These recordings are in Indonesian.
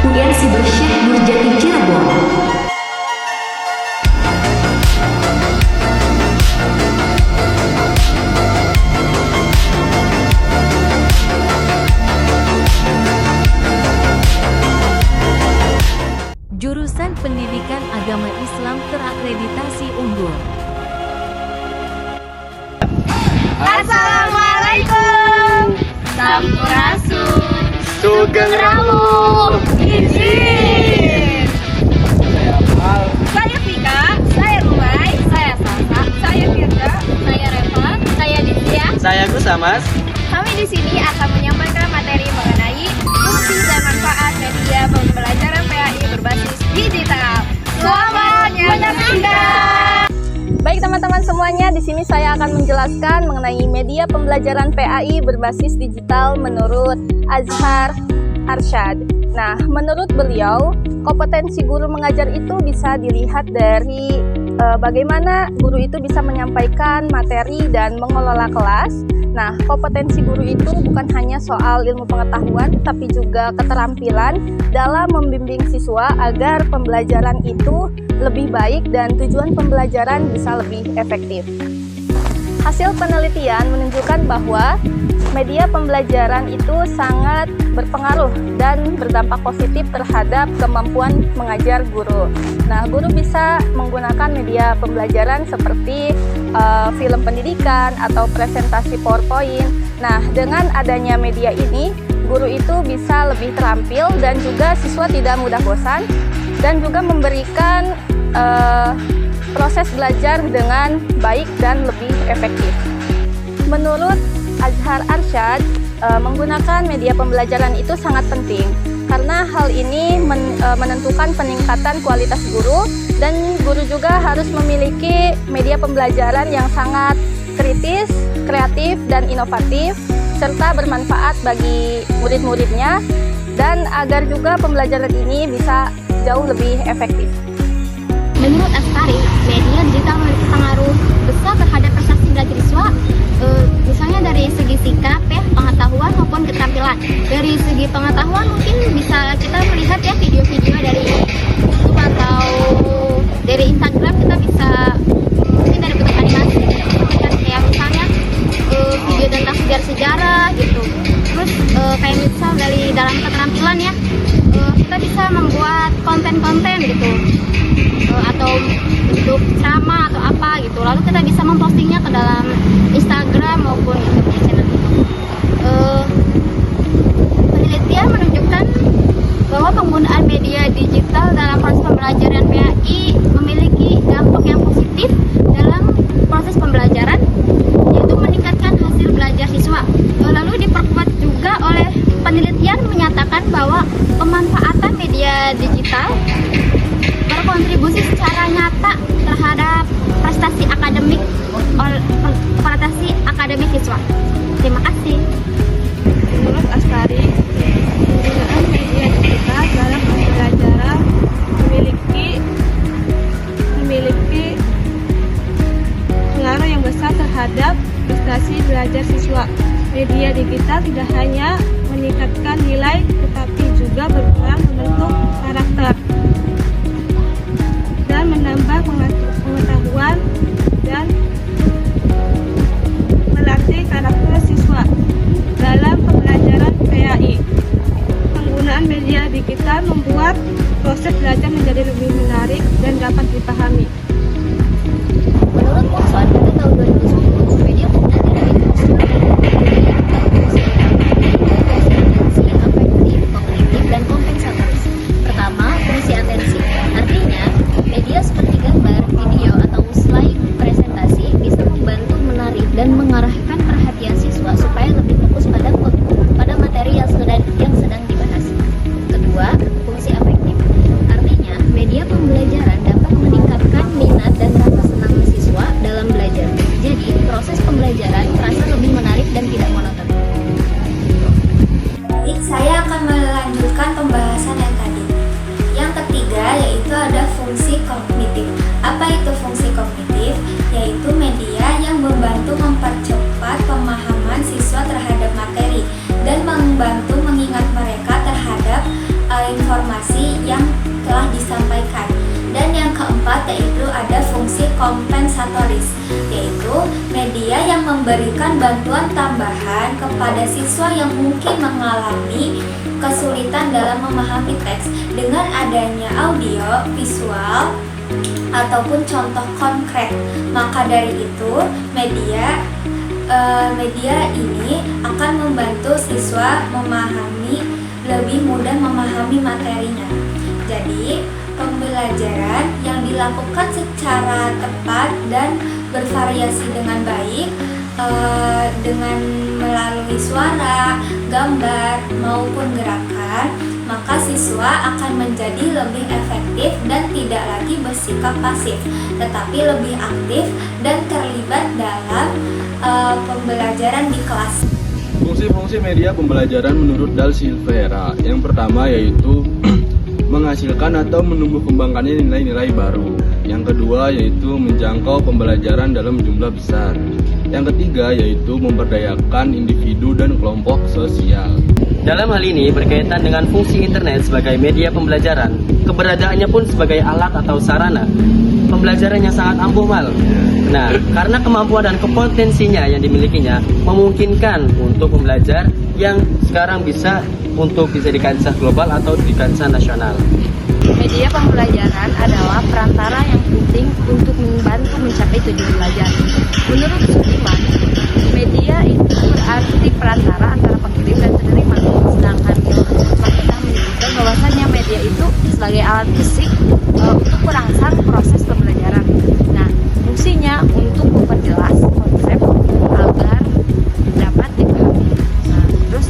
UIN Siber Syekh Nurjati Cirebon. Jurusan Pendidikan Agama Islam terakreditasi unggul. Assalamualaikum. Sampurasun. Sugeng Rawu. Izin. Saya Vika, saya Rumai, saya Sasa, saya Firda, saya Reva, saya Ditya. Saya Gusamas. Kami di sini akan menyampaikan materi mengenai fungsi dan manfaat media pembelajaran PAI berbasis digital. Selamat menyaksikan. Baik teman-teman semuanya, di sini saya akan menjelaskan mengenai media pembelajaran PAI berbasis digital menurut Azhar Arsyad. Nah, menurut beliau, kompetensi guru mengajar itu bisa dilihat dari bagaimana guru itu bisa menyampaikan materi dan mengelola kelas. Nah, kompetensi guru itu bukan hanya soal ilmu pengetahuan, tapi juga keterampilan dalam membimbing siswa agar pembelajaran itu lebih baik dan tujuan pembelajaran bisa lebih efektif. Hasil penelitian menunjukkan bahwa media pembelajaran itu sangat berpengaruh dan berdampak positif terhadap kemampuan mengajar guru. Nah, guru bisa menggunakan media pembelajaran seperti film pendidikan atau presentasi PowerPoint. Nah, dengan adanya media ini, guru itu bisa lebih terampil dan juga siswa tidak mudah bosan dan juga memberikan proses belajar dengan baik dan lebih efektif. Menurut Azhar Arsyad, menggunakan media pembelajaran itu sangat penting karena hal ini menentukan peningkatan kualitas guru, dan guru juga harus memiliki media pembelajaran yang sangat kritis, kreatif, dan inovatif serta bermanfaat bagi murid-muridnya, dan agar juga pembelajaran ini bisa jauh lebih efektif. Menurut Astari, media digital memiliki pengaruh besar terhadap prestasi belajar siswa, misalnya dari segi sikap, pengetahuan maupun keterampilan. Dari segi pengetahuan mungkin bisa kita melihat video-video dari YouTube atau dari Instagram, kita bisa mungkin dari bentuk animasi, dan kayak misalnya video tentang sejarah gitu. Terus kayak misal dari dalam keterampilan kita bisa membuat konten-konten gitu. Atau bentuk ceramah atau apa gitu, lalu kita bisa mempostingnya ke dalam Instagram maupun YouTube channel. Penelitian menunjukkan bahwa penggunaan media digital dalam proses pembelajaran PAI memiliki dampak yang positif dalam proses pembelajaran, yaitu meningkatkan hasil belajar siswa. Lalu diperkuat juga oleh penelitian menyatakan bahwa pemanfaatan media digital berkontribusi secara nyata terhadap prestasi akademik siswa. Terima kasih. Menurut Astari, penggunaan media digital dalam pembelajaran memiliki pengaruh yang besar terhadap prestasi belajar siswa. Media digital tidak hanya meningkatkan nilai, tetapi juga berperan membentuk karakter dan menambah pengetahuan dan melatih karakter siswa dalam pembelajaran PAI. Penggunaan media digital membuat proses belajar menjadi lebih menarik dan dapat dipahami. Menurut Monson, pada tahun 2010, media pembelajaran itu fungsi afektif, kognitif, dan kompensatoris. Pertama, fungsi atensi. Artinya, media seperti gambar, video, atau slide presentasi bisa membantu menarik dan mengarahkan perhatian siswa supaya lebih fokus pada materi yang sedang dibahas. Kedua, fungsi afektif. Artinya, media pembelajaran dapat meningkatkan memberikan bantuan tambahan kepada siswa yang mungkin mengalami kesulitan dalam memahami teks dengan adanya audio, visual, ataupun contoh konkret. Maka dari itu, media ini akan membantu siswa lebih mudah memahami materinya. Jadi, pembelajaran yang dilakukan secara tepat dan bervariasi dengan baik dengan melalui suara, gambar, maupun gerakan, maka siswa akan menjadi lebih efektif dan tidak lagi bersikap pasif, tetapi lebih aktif dan terlibat dalam pembelajaran di kelas. Fungsi-fungsi media pembelajaran menurut Dal Silvera, yang pertama yaitu menghasilkan atau menumbuh kembangkannya nilai-nilai baru. Yang kedua yaitu menjangkau pembelajaran dalam jumlah besar. Yang ketiga yaitu memberdayakan individu dan kelompok sosial. Dalam hal ini berkaitan dengan fungsi internet sebagai media pembelajaran, keberadaannya pun sebagai alat atau sarana pembelajaran yang sangat ampuh mal. Nah, karena kemampuan dan kompetensinya yang dimilikinya memungkinkan untuk belajar yang sekarang bisa di kancah global atau di kancah nasional. Media pembelajaran adalah perantara yang penting untuk membantu mencapai tujuan belajar. Menurut Sudirman, media itu berarti perantara antara pengirim dan penerima. Sedangkan kita menyebutkan bahwasannya media itu sebagai alat fisik untuk merangsang proses pembelajaran. Nah, fungsinya untuk memperjelas konsep agar dapat dipahami. Nah, terus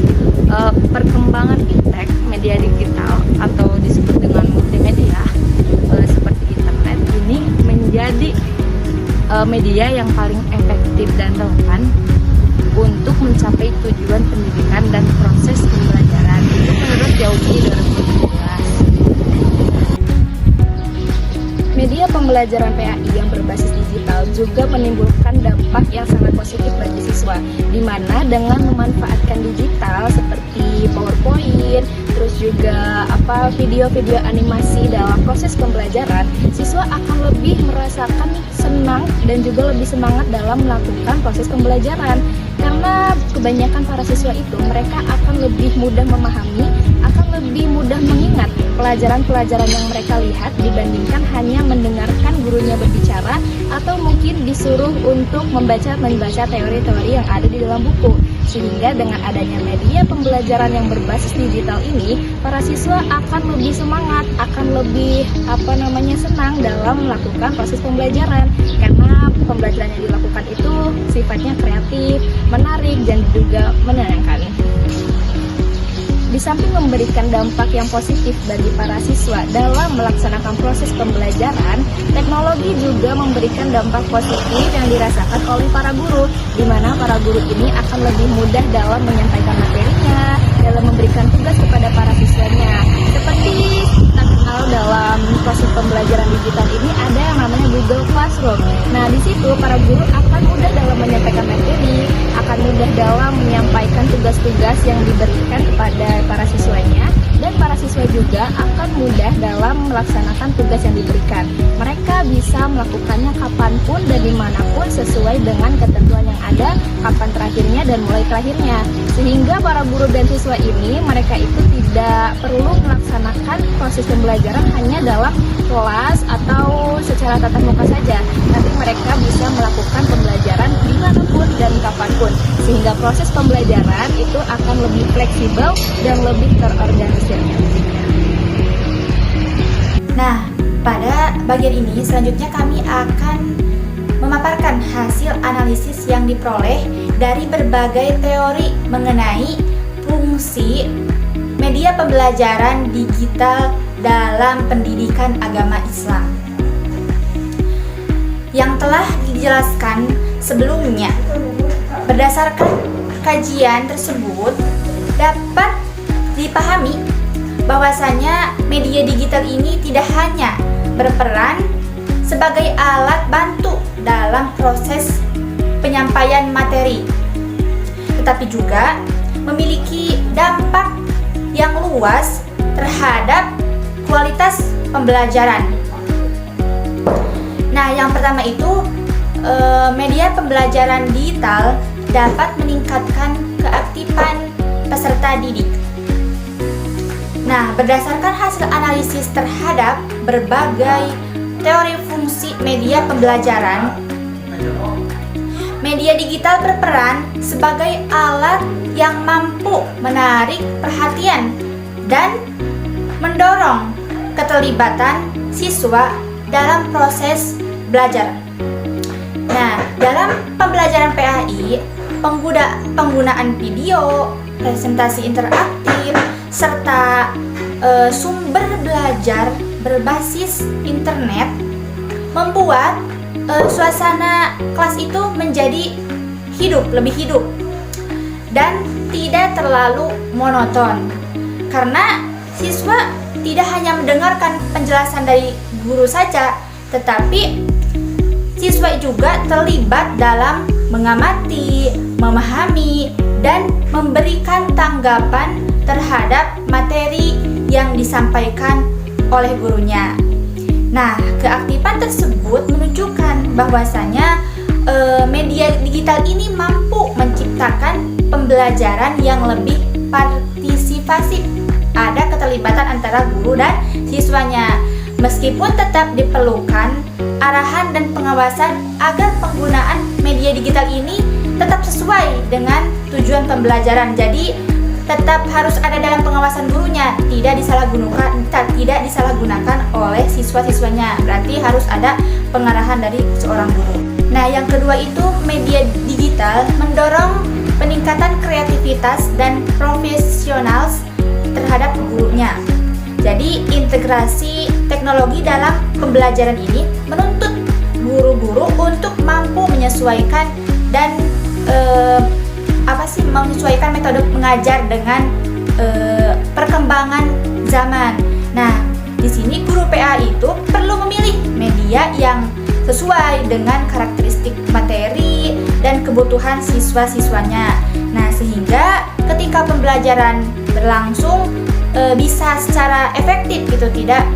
perkembangan iptek media digital atau disebut dengan multimedia seperti internet ini menjadi media yang paling efektif dan relevan untuk mencapai tujuan pendidikan dan proses pembelajaran. Itu menurut Yauki 2017. Media pembelajaran PAI yang berbasis digital juga menimbulkan dampak yang sangat positif bagi siswa, di mana dengan memanfaatkan digital seperti PowerPoint, terus juga video-video animasi dalam proses pembelajaran, siswa akan lebih merasakan senang dan juga lebih semangat dalam melakukan proses pembelajaran. Karena kebanyakan para siswa itu mereka akan lebih mudah memahami, akan lebih mudah mengingat pelajaran-pelajaran yang mereka lihat dibandingkan hanya mendengarkan gurunya berbicara atau mungkin disuruh untuk membaca teori-teori yang ada di dalam buku. Sehingga dengan adanya media pembelajaran yang berbasis digital ini, para siswa akan lebih semangat, akan lebih senang dalam melakukan proses pembelajaran. Karena pembelajaran yang dilakukan itu sifatnya kreatif, menarik, dan juga menyenangkan. Di samping memberikan dampak yang positif bagi para siswa dalam melaksanakan proses pembelajaran, teknologi juga memberikan dampak positif yang dirasakan oleh para guru, di mana para guru ini akan lebih mudah dalam menyampaikan materinya, dalam memberikan tugas kepada para siswanya. Seperti kita kenal dalam proses pembelajaran digital ini ada yang namanya Google Classroom. Nah, di situ para guru akan mudah dalam menyampaikan materi, akan mudah dalam menyampaikan tugas-tugas yang diberikan kepada para siswanya, dan para siswa juga akan mudah dalam melaksanakan tugas yang diberikan. Mereka bisa melakukannya kapanpun dan dimanapun sesuai dengan ketentuan yang ada, kapan terakhirnya dan mulai terakhirnya. Sehingga para guru dan siswa ini, mereka itu tidak perlu melaksanakan proses pembelajaran hanya dalam kelas atau secara tatap muka saja, tapi mereka bisa melakukan pembelajaran dimanapun dan kapanpun, sehingga proses pembelajaran itu akan lebih fleksibel dan lebih terorganisir. Nah, pada bagian ini selanjutnya kami akan memaparkan hasil analisis yang diperoleh dari berbagai teori mengenai fungsi media pembelajaran digital dalam pendidikan agama Islam yang telah dijelaskan sebelumnya. Berdasarkan kajian tersebut dapat dipahami bahwasanya media digital ini tidak hanya berperan sebagai alat bantu dalam proses penyampaian materi, tetapi juga memiliki dampak yang luas terhadap kualitas pembelajaran. Nah, yang pertama itu media pembelajaran digital dapat meningkatkan keaktifan peserta didik. Nah, berdasarkan hasil analisis terhadap berbagai teori fungsi media pembelajaran, media digital berperan sebagai alat yang mampu menarik perhatian dan mendorong keterlibatan siswa dalam proses belajar. Nah, dalam pembelajaran PAI, penggunaan video, presentasi interaktif, serta sumber belajar berbasis internet membuat suasana kelas itu menjadi lebih hidup dan tidak terlalu monoton, karena siswa tidak hanya mendengarkan penjelasan dari guru saja, tetapi siswa juga terlibat dalam mengamati, memahami, dan memberikan tanggapan terhadap materi yang disampaikan oleh gurunya. Nah, keaktifan tersebut menunjukkan bahwasanya media digital ini mampu menciptakan pembelajaran yang lebih partisipasif. Ada keterlibatan antara guru dan siswanya, meskipun tetap diperlukan arahan dan pengawasan agar penggunaan media digital ini tetap sesuai dengan tujuan pembelajaran. Jadi tetap harus ada dalam pengawasan gurunya, tidak disalahgunakan oleh siswa-siswanya. Berarti harus ada pengarahan dari seorang guru. Nah, yang kedua itu media digital mendorong peningkatan kreativitas dan profesional terhadap gurunya. Jadi integrasi teknologi dalam pembelajaran ini menuntut guru-guru untuk mampu menyesuaikan dan menyesuaikan metode mengajar dengan perkembangan zaman. Nah, di sini guru PA itu perlu memilih media yang sesuai dengan karakteristik materi dan kebutuhan siswa-siswanya. Nah, sehingga ketika pembelajaran berlangsung bisa secara efektif gitu, tidak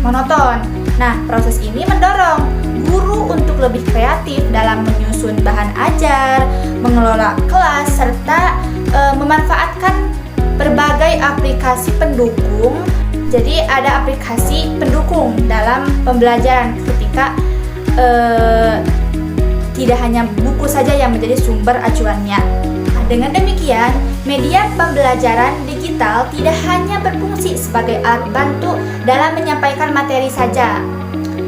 monoton. Nah, proses ini mendorong guru untuk lebih kreatif dalam menyusun bahan ajar, mengelola kelas, serta memanfaatkan berbagai aplikasi pendukung. Jadi ada aplikasi pendukung dalam pembelajaran ketika tidak hanya buku saja yang menjadi sumber acuannya. Nah, dengan demikian, media pembelajaran digital tidak hanya berfungsi sebagai alat bantu dalam menyampaikan materi saja,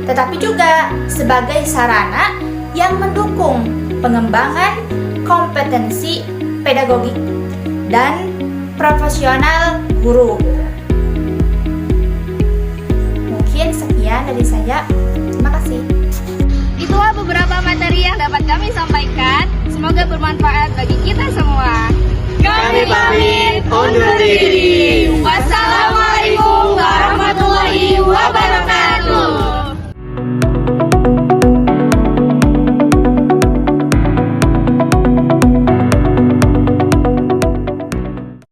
tetapi juga sebagai sarana yang mendukung pengembangan kompetensi pedagogik dan profesional guru. Mungkin sekian dari saya. Terima kasih. Itulah beberapa materi yang dapat kami sampaikan. Semoga bermanfaat bagi kita semua. Kami pamit undur diri. Wassalamualaikum.